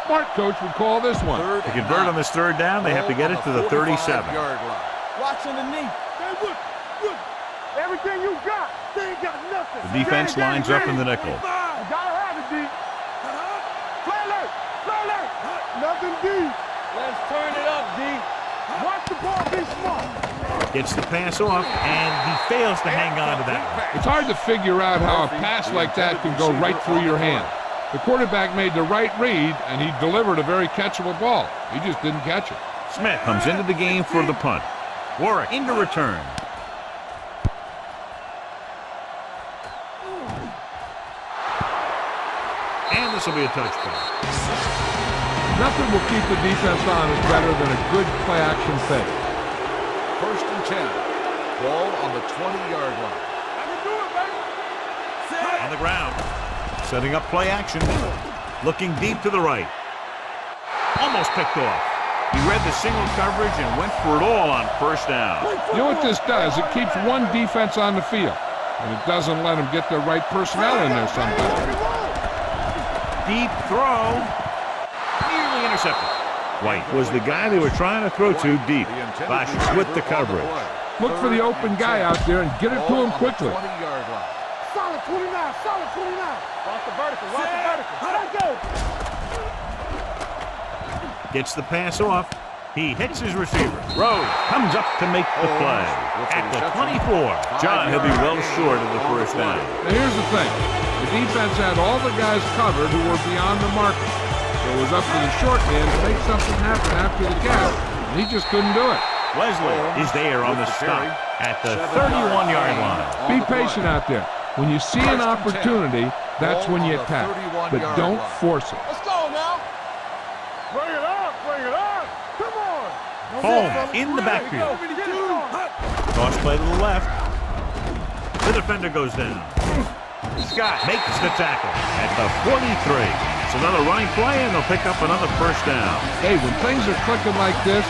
smart coach would call this one. To convert on this third down, they have to get it to the 37. Watch underneath. Everything you got, they ain't got nothing. The defense lines up in the nickel. You gotta have it, D. Play alert. Nothing, D. Let's turn it up, D. Watch the ball, be smart. Gets the pass off, and he fails to hang on to that. It's hard to figure out how a pass like that can go right through your hand. The quarterback made the right read, and he delivered a very catchable ball. He just didn't catch it. Smith comes into the game for the punt. Warwick into return. And this will be a touchdown. Nothing will keep the defense honest better than a good play-action fake. 1st and 10. Ball on the 20-yard line. I can do it, baby. On the ground. Setting up play action. Looking deep to the right. Almost picked off. He read the single coverage and went for it all on 1st down. You know what this does? It keeps one defense on the field, and it doesn't let them get the right personnel in there sometimes. Deep throw. Nearly intercepted. White was the guy they were trying to throw to deep. Bosch with the coverage. Look for the open guy out there and get it to him quickly. 20-yard line. Solid 29. Watch the vertical. Let's go. Gets the pass off. He hits his receiver. Rose comes up to make the play. At the 24. John, he'll be well short of the 1st down. Now here's the thing. The defense had all the guys covered who were beyond the marker. So it was up to the short man to make something happen after the catch, and he just couldn't do it. Wesley is there on the stop at the 31-yard line. Be patient out there. When you see an opportunity, that's when you attack. But don't force it. Let's go now. Bring it up. Come on. Home in the backfield. Toss play to the left. The defender goes down. Scott makes the tackle at the 43. It's another running play, and they'll pick up another 1st down. Hey, when things are clicking like this,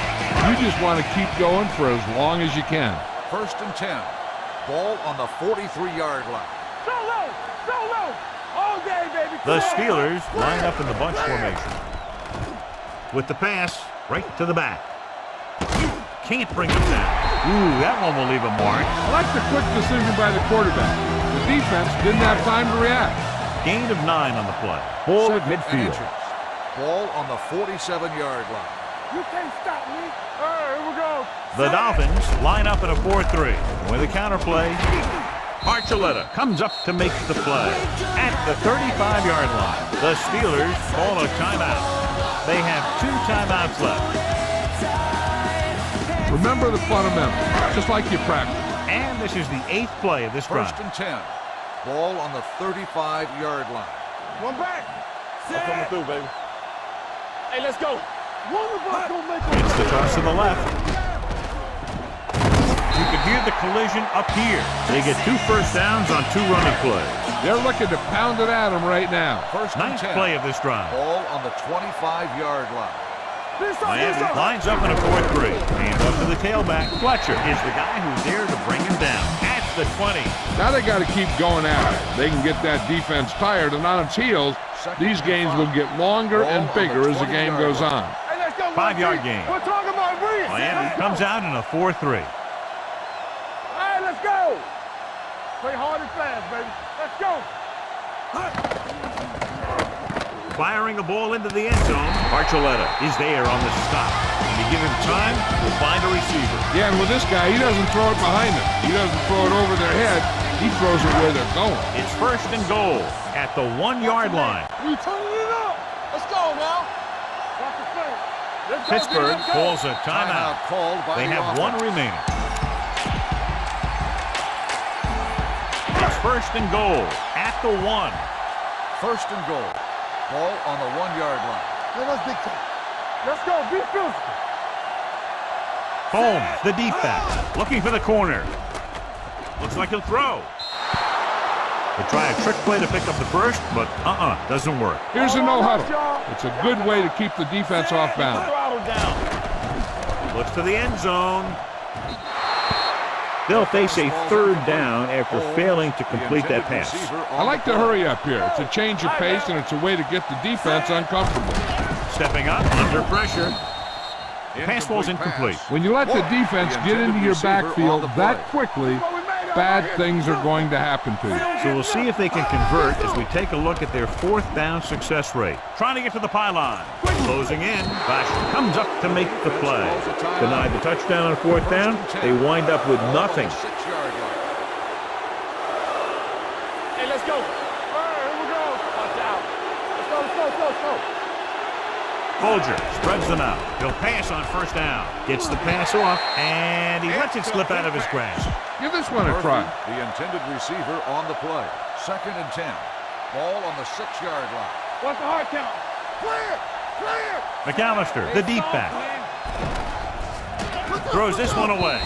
you just want to keep going for as long as you can. 1st and 10. Ball on the 43-yard line. So low. All day, baby. The Steelers line up in the bunch formation. With the pass, right to the back. Can't bring him down. Ooh, that one will leave a mark. I like the quick decision by the quarterback. The defense didn't have time to react. Gain of 9 on the play. Ball at midfield. Ball on the 47-yard line. You can't stop me. All right, here we go. The Dolphins line up in a 4-3. With a counterplay, Archuleta comes up to make the play. At the 35-yard line, the Steelers call a timeout. They have 2 timeouts left. Remember the fundamentals, just like you practice. And this is the 8th play of this drive. 1st and 10. Ball on the 35-yard line. One back. I'm coming through, baby. Hey, let's go. One of us gonna make It's the toss to the left. You can hear the collision up here. They get 2 1st downs on 2 running plays. They're looking to pound it at him right now. 1st and 9th 10. play of this drive. Ball on the 25-yard line. Miami lines up in a 4-3. Hands up to the tailback. Fletcher is the guy who's there to bring him down. At the 20. Now they got to keep going at it. They can get that defense tired and on its heels. These games will get longer and bigger as the game goes on. Hey, let's go. 5-yard gain. We're talking about Reed. Miami comes out in a 4-3. Hey, let's go. Play hard and fast, baby. Let's go. Firing a ball into the end zone. Archuleta is there on the stop. When you give him time, he'll find a receiver. Yeah, and with this guy, he doesn't throw it behind them. He doesn't throw it over their head. He throws it where they're going. It's 1st and goal at the 1-yard line. We turning it up. Let's go now. Pittsburgh calls a timeout. Called by They the have offense. 1 remaining. It's 1st and goal at the 1. 1st and goal. Ball on the 1-yard line. Let's dictate. Let's go. Be physical. Holmes, the deep back, looking for the corner. Looks like he'll throw. They try a trick play to pick up the first, but doesn't work. Here's a no huddle. It's a good way to keep the defense off balance. Throttle down. Looks to the end zone. They'll face a 3rd down after failing to complete that pass. I like to hurry up here. It's a change of pace, and it's a way to get the defense uncomfortable. Stepping up under pressure. Pass ball's incomplete. When you let the defense get into your backfield that quickly, bad things are going to happen to you. So we'll see if they can convert as we take a look at their 4th down success rate. Trying to get to the pylon. Closing in. Flash comes up to make the play. Denied the touchdown on 4th down. They wind up with nothing. Hey, let's go. All right, here we go. Watch out. Let's go. Folger spreads them out. He'll pass on 1st down. Gets the pass off, and he lets it slip out of his grasp. Give this one a try. The intended receiver on the play. 2nd and 10. Ball on the 6-yard line. What's the hard count? Clear! McAllister, the deep back. Throws this one away.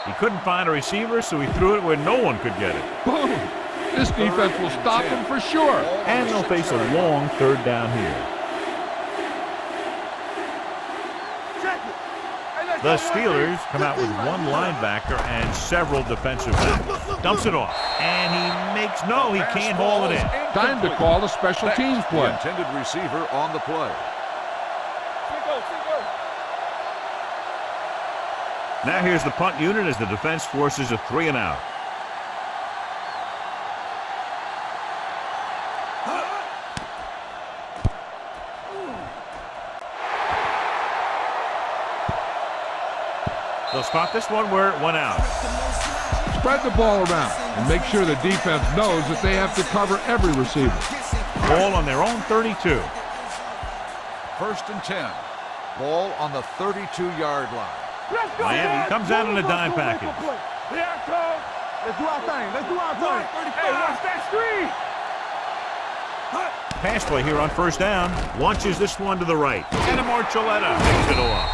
He couldn't find a receiver, so he threw it where no one could get it. Boom! This defense will stop him for sure. And they'll face a long 3rd down here. The Steelers come out with 1 linebacker and several defensive backs. Dumps it off, and he makes he can't haul it in. Time to call a special teams play. The intended receiver on the play. Now here's the punt unit as the defense forces a 3 and out. They'll spot this one where it went out. Spread the ball around and make sure the defense knows that they have to cover every receiver. Ball on their own 32. 1st and 10. Ball on the 32-yard line. Miami comes out in a dime package. Let's do our thing. Hey, watch that screen. Pass play here on 1st down. Launches this one to the right. And Archuleta takes it off.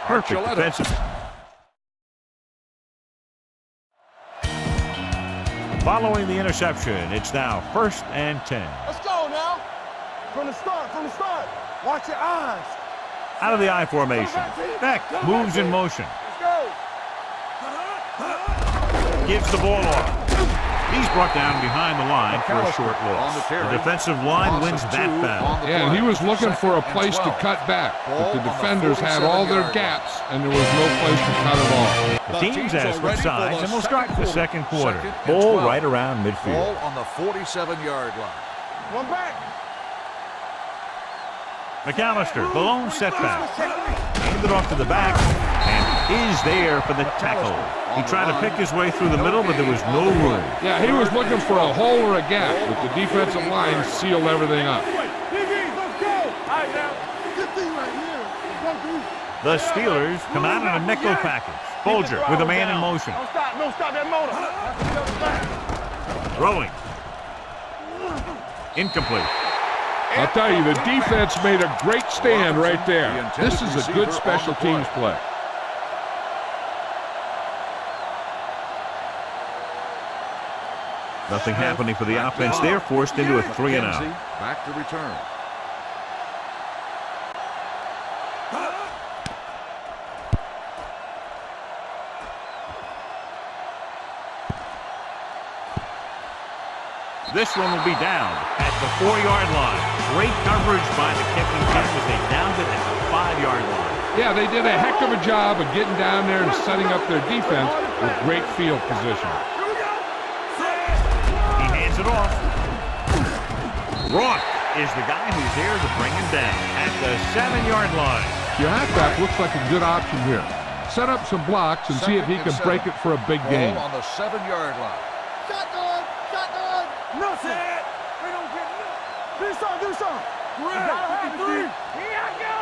Perfect defensive. Following the interception, it's now 1st and 10. Let's go now. From the start. Watch your eyes. Out of the I formation. Beck moves in motion. Let's go. Gives the ball off. He's brought down behind the line for a short loss. The defensive line wins that battle. Yeah, and he was looking for a place to cut back, but the defenders had all their gaps, and there was no place to cut at all. The teams has switched sides, and we'll start the 2nd quarter. Ball right around midfield. Ball on the 47-yard line. One back. McAllister, the lone setback. Handed off to the back, and is there for the tackle. He tried to pick his way through the middle, but there was no room. Yeah, he was looking for a hole or a gap, but the defensive line sealed everything up. The Steelers come out in a nickel package. Folger with a man in motion. Don't stop that motor. Throwing. Incomplete. I'll tell you, the defense made a great stand right there. This is a good special teams play. Nothing happening for the offense. They're forced into a 3 and out. Back to return. This one will be down at the 4-yard line. Great coverage by the kicking team as they downed it at the 5-yard line. Yeah, they did a heck of a job of getting down there and setting up their defense with great field position. He hands it off. Rock is the guy who's there to bring him down at the 7-yard line. Your halfback looks like a good option here. Set up some blocks and see if he can break it for a big game. Ball on the 7-yard line. Shotgun. Nothing. We don't get nothing. Do something. Here I go.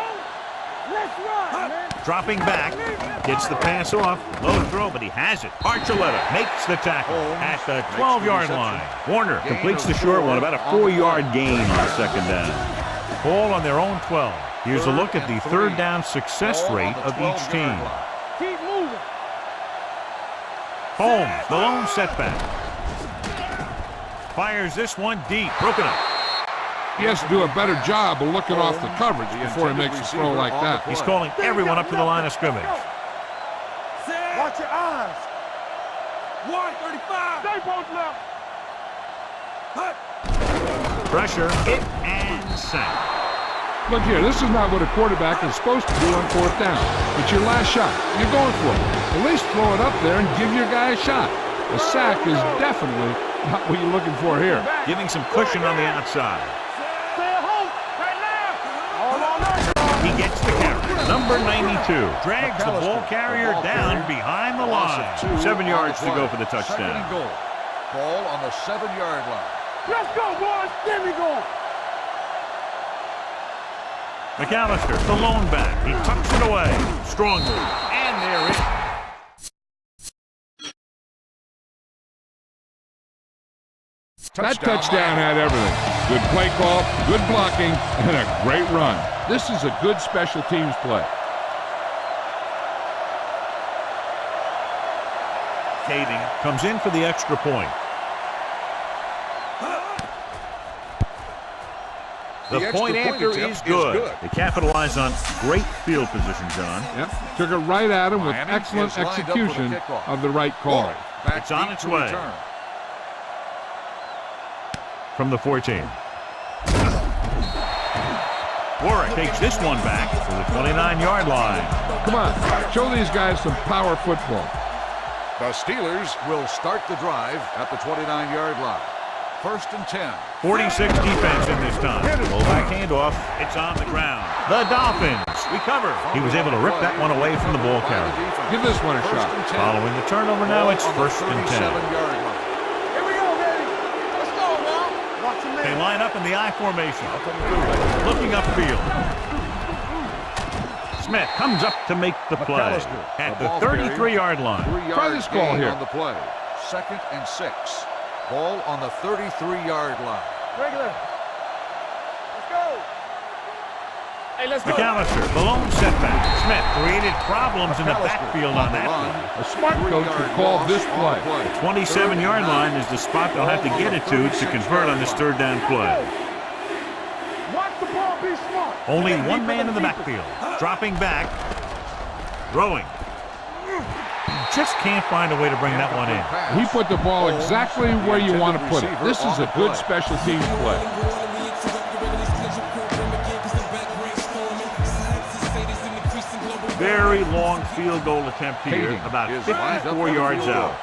Let's run, man. Dropping back, gets the pass off. Low throw, but he has it. Archuleta makes the tackle at the 12-yard line. Warner completes the short one, about a 4-yard gain on 2nd down. Ball on their own 12. Here's a look at the 3rd down success rate of each team. Keep moving. Holmes, the lone setback. Fires this one deep. Broken up. He has to do a better job of looking off the coverage before he makes a throw like that. He's calling everyone up to the line of scrimmage. Watch your eyes. 135. Stay post left. Pressure, hit, and sack. Look here, this is not what a quarterback is supposed to do on 4th down. It's your last shot. You're going for it. At least throw it up there and give your guy a shot. A sack is definitely not what you're looking for here. Giving some cushion on the outside. He gets the carry. Number 92 drags the ball carrier down behind the line. 7 yards to go for the touchdown. 2nd and goal. Ball on the 7-yard line. Let's go, boys. There we go. McAllister, the lone back. He tucks it away. Strong move. And there it is. That touchdown had everything. Good play call, good blocking, and a great run. This is a good special teams play. Kading comes in for the extra point. The point after is good. They capitalize on great field position, John. Yep. Took it right at him with excellent execution of the right call. It's on its way. From the 14. Warwick takes this one back to the 29-yard line. Come on, show these guys some power football. The Steelers will start the drive at the 29-yard line. 1st and 10. 46 defense in this time. Low back handoff. It's on the ground. The Dolphins recover. He was able to rip that one away from the ball carrier. Give this one a shot. Following the turnover now, it's 1st and 10. Here we go, baby. Let's go now. Watch your man. They line up in the I formation. Looking upfield. Smith comes up to make the play at the 33-yard line. Try this call here. On the play. 2nd and 6. Ball on the 33-yard line. Regular. Let's go. Hey, let's go. McAllister, the lone setback. Smith created problems in the backfield on that play. A smart coach would call this play. The 27-yard line is the spot they'll have to get it to convert on this 3rd down play. Watch the ball, be smart. Only one man in the backfield. Dropping back. Throwing. Just can't find a way to bring that one in. He put the ball exactly where you want to put it. This is a good special teams play. Very long field goal attempt here, about 54 yards out.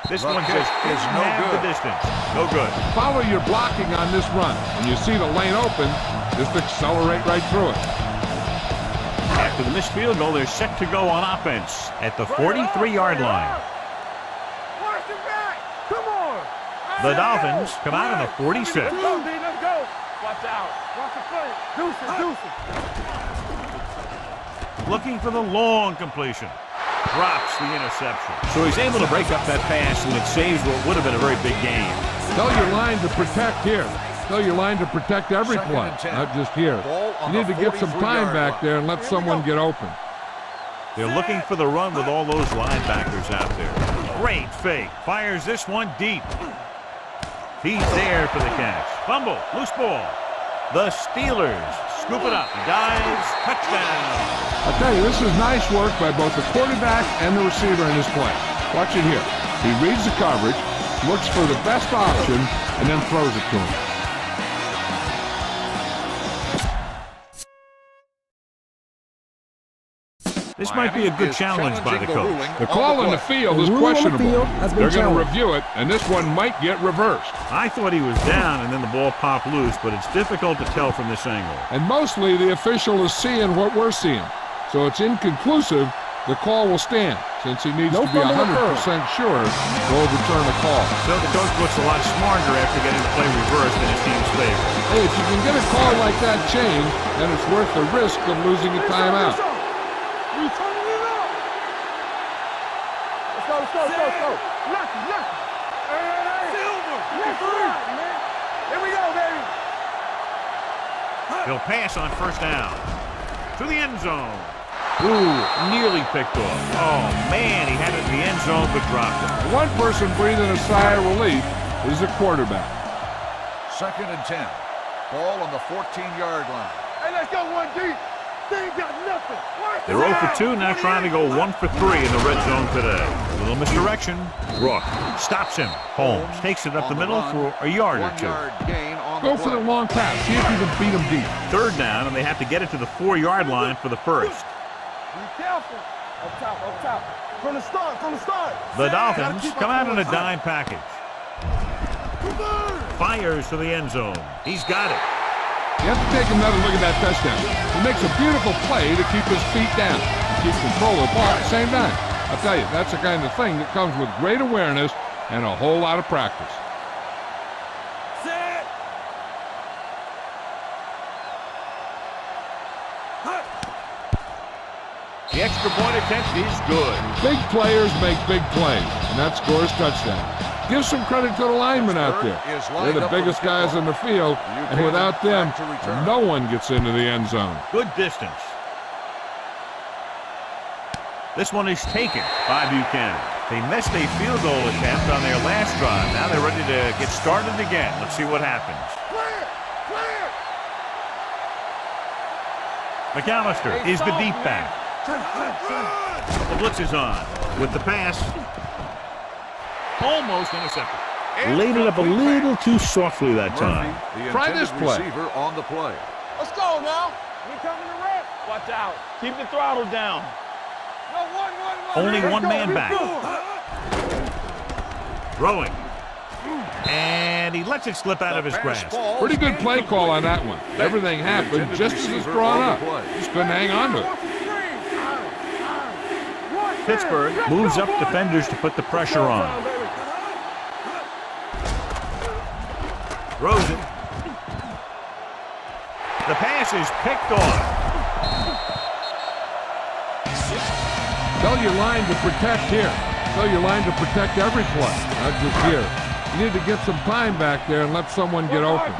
This one just is no good. The distance. No good. Follow your blocking on this run. When you see the lane open, just accelerate right through it. After the missed field goal, they're set to go on offense at the 43-yard line. Watch your back. Come on. The Dolphins come out on the 46. Let's go, D. Let's go. Watch out. Watch the play. Deuces. Looking for the long completion. Drops the interception. So he's able to break up that pass, and it saves what would have been a very big game. Tell your line to protect here. Tell your line to protect every play, not just here. You need to get some time back there and let someone get open. They're looking for the run with all those linebackers out there. Great fake. Fires this one deep. He's there for the catch. Fumble. Loose ball. The Steelers scoop it up. Dives. Touchdown. I'll tell you, this is nice work by both the quarterback and the receiver in this play. Watch it here. He reads the coverage, looks for the best option, and then throws it to him. This might be a good challenge by the coach. The call in the field is questionable. They're going to review it, and this one might get reversed. I thought he was down, and then the ball popped loose, but it's difficult to tell from this angle. And mostly the official is seeing what we're seeing. So it's inconclusive. The call will stand, since he needs to be 100% sure to overturn the call. So the coach looks a lot smarter after getting the play reversed in his team's favor. Hey, if you can get a call like that changed, then it's worth the risk of losing a timeout. We turning it up. Let's go. Lucky. Silver. Let's rock, man. Here we go, baby. He'll pass on 1st down. To the end zone. Ooh, nearly picked off. Oh, man, he had it in the end zone but dropped it. One person breathing a sigh of relief is the quarterback. 2nd and 10. Ball on the 14-yard line. Hey, let's go, 1D. They ain't got nothing. They're 0 for 2, now trying to go 1 for 3 in the red zone today. Little misdirection. Rook stops him. Holmes takes it up the middle for a yard or 1 two. yard gain on Go the for the play. long pass. See if you can beat them deep. Third down, and they have to get it to the 4-yard line for the first. Be careful. Up top, up top. From the start, from the start. The Dolphins come out in a dime package. Fires to the end zone. He's got it. You have to take another look at that touchdown. He makes a beautiful play to keep his feet down and keep control of the ball at the same time. I'll tell you, that's the kind of thing that comes with great awareness and a whole lot of practice. Set. The extra point attempt is good. Big players make big plays, and that scores touchdown. Give some credit to the linemen out there. They're the biggest guys in the field, and without them, no one gets into the end zone. Good distance. This one is taken by Buchanan. They missed a field goal attempt on their last drive. Now they're ready to get started again. Let's see what happens. Clear, clear. McAllister is the deep back. The blitz is on with the pass. Almost intercepted. Laid it up a little too softly that time. Try this play. Receiver on the play. Let's go now. We coming to rep. Watch out. Keep the throttle down. No, one. Only one man back. Throwing. And he lets it slip out of his grasp. Pretty good play call on that one. Everything happened just as it's drawn up. Just couldn't hang on to it. Pittsburgh moves up defenders to put the pressure on. Throws it. The pass is picked off. Tell your line to protect here. Tell your line to protect every play, not just here. You need to get some time back there and let someone get open.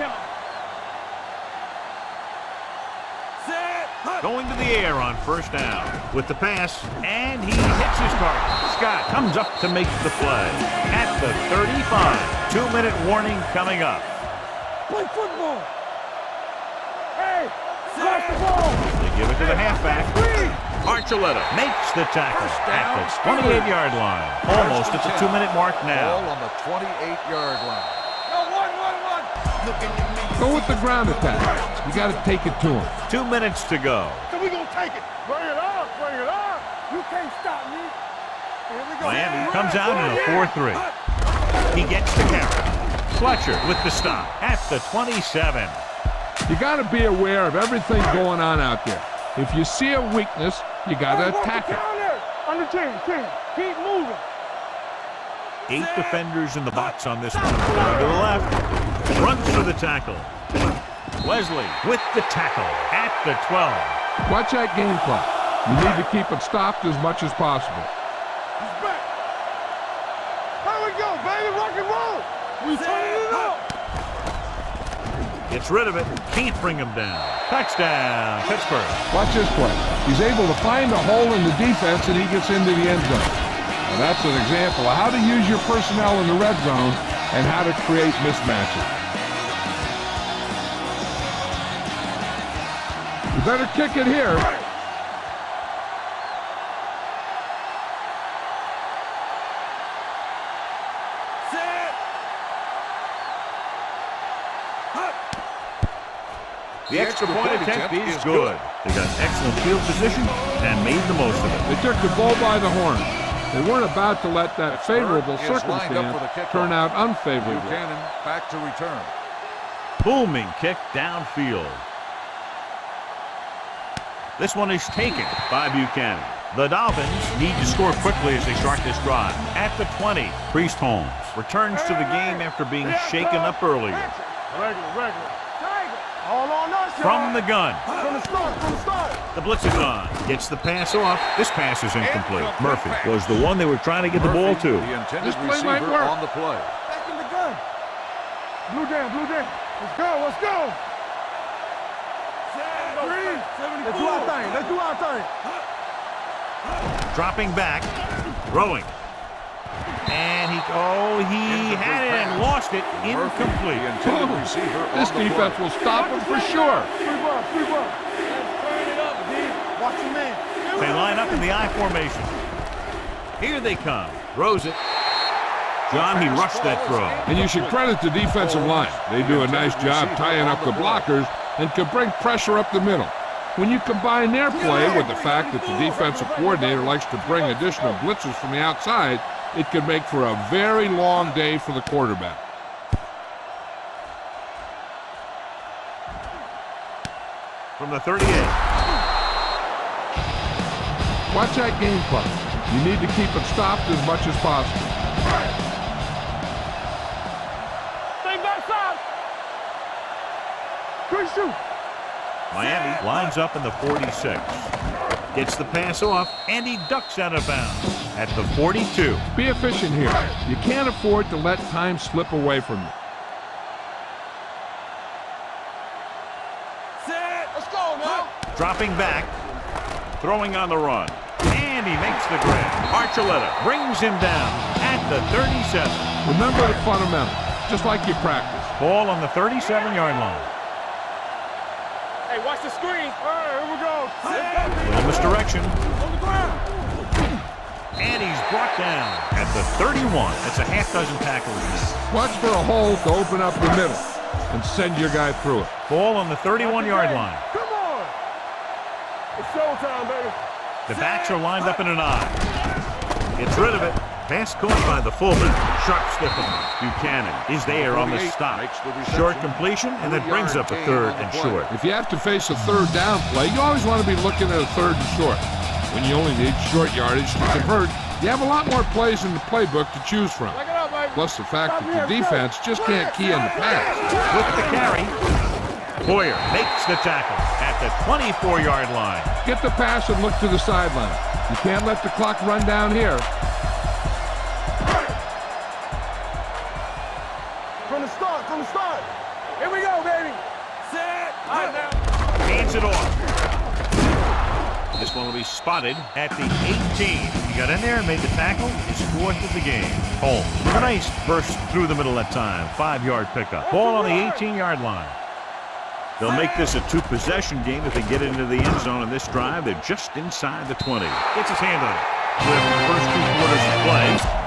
Going to the air on first down with the pass, and he hits his target. Scott comes up to make the play at the 35. 2-minute warning coming up. Play football. Hey, watch the ball. They give it to the halfback. Archuleta makes the tackle at the 28-yard line. Almost at the 2-minute mark Ball now. on the 28-yard line. No, one. Look at me. Go with the ground attack. You got to take it to him. 2 minutes to go. So we gonna take it. Bring it up. You can't stop me. Here we go. Miami comes out in a 4-3. He gets the carry. Fletcher with the stop at the 27. You got to be aware of everything going on out there. If you see a weakness, you got to attack it. Under 10. Keep moving. 8 defenders in the box on this one. Going to the left. Runs for the tackle. Wesley with the tackle at the 12. Watch that game clock. You need to keep it stopped as much as possible. He's back. Here we go, baby. Rock and roll. We turning it up. Gets rid of it. Can't bring him down. Touchdown, Pittsburgh. Watch this play. He's able to find a hole in the defense and he gets into the end zone. Now that's an example of how to use your personnel in the red zone and how to create mismatches. You better kick it here. The extra point attempt is good. They got excellent field position and made the most of it. They took the bull by the horn. They weren't about to let that favorable circumstance turn out unfavorable. Buchanan back to return. Booming kick downfield. This one is taken by Buchanan. The Dolphins need to score quickly as they start this drive. At the 20, Priest Holmes returns to the game after being shaken up earlier. Regular. All on us. From the gun. From the start. The blitz is on. Gets the pass off. This pass is incomplete. Murphy was the one they were trying to get the ball to. The intended This play might receiver work. on the play. Back in the gun. Blue down. Let's go. Let's do our thing. Dropping back. Throwing. And he had it and lost it. Incomplete. The intended receiver on This the defense play. will stop him for sure. Free ball. Turn it up, D. Watch your man. They line up in the I formation. Here they come. Throws it. John, he rushed that throw. And you should credit the defensive line. They do a nice job tying up the blockers and can bring pressure up the middle. When you combine their play with the fact that the defensive coordinator likes to bring additional blitzes from the outside, it can make for a very long day for the quarterback. From the 38. Watch that game plan. You need to keep it stopped as much as possible. Stay backside. Good shoot. Miami lines up in the 46. Gets the pass off, and he ducks out of bounds at the 42. Be efficient here. You can't afford to let time slip away from you. Let's go now. Dropping back, throwing on the run, and he makes the grab. Archuleta brings him down at the 37. Remember the fundamentals, just like you practice. Ball on the 37-yard line. Hey, watch the screen. All right, here we go. Little misdirection, On the ground. and he's brought down at the 31. That's a half dozen tackles now. Watch for a hole to open up the middle and send your guy through it. Ball on the 31-yard line. Come on. It's showtime, baby. The backs are lined up in an I. Gets rid of it. Pass caught by the fullback. Sharp stiff on him. Buchanan is there on the stop. Short completion, and that brings up a third and short. If you have to face a third down play, you always want to be looking at a third and short. When you only need short yardage to convert, you have a lot more plays in the playbook to choose from. Back it up, baby. Plus the fact that the defense just can't key in the pass. With the carry, Boyer makes the tackle at the 24-yard line. Get the pass and look to the sideline. You can't let the clock run down here. From the start. Here we go, baby. Set. All right, now. Hands it off. This one will be spotted at the 18. He got in there and made the tackle. His fourth of the game. Holmes, a nice burst through the middle that time. 5-yard pickup. Ball on the 18-yard line. They'll make this a two-possession game if they get into the end zone in this drive. They're just inside the 20. Gets his hand on it. With the first 2 quarters of play.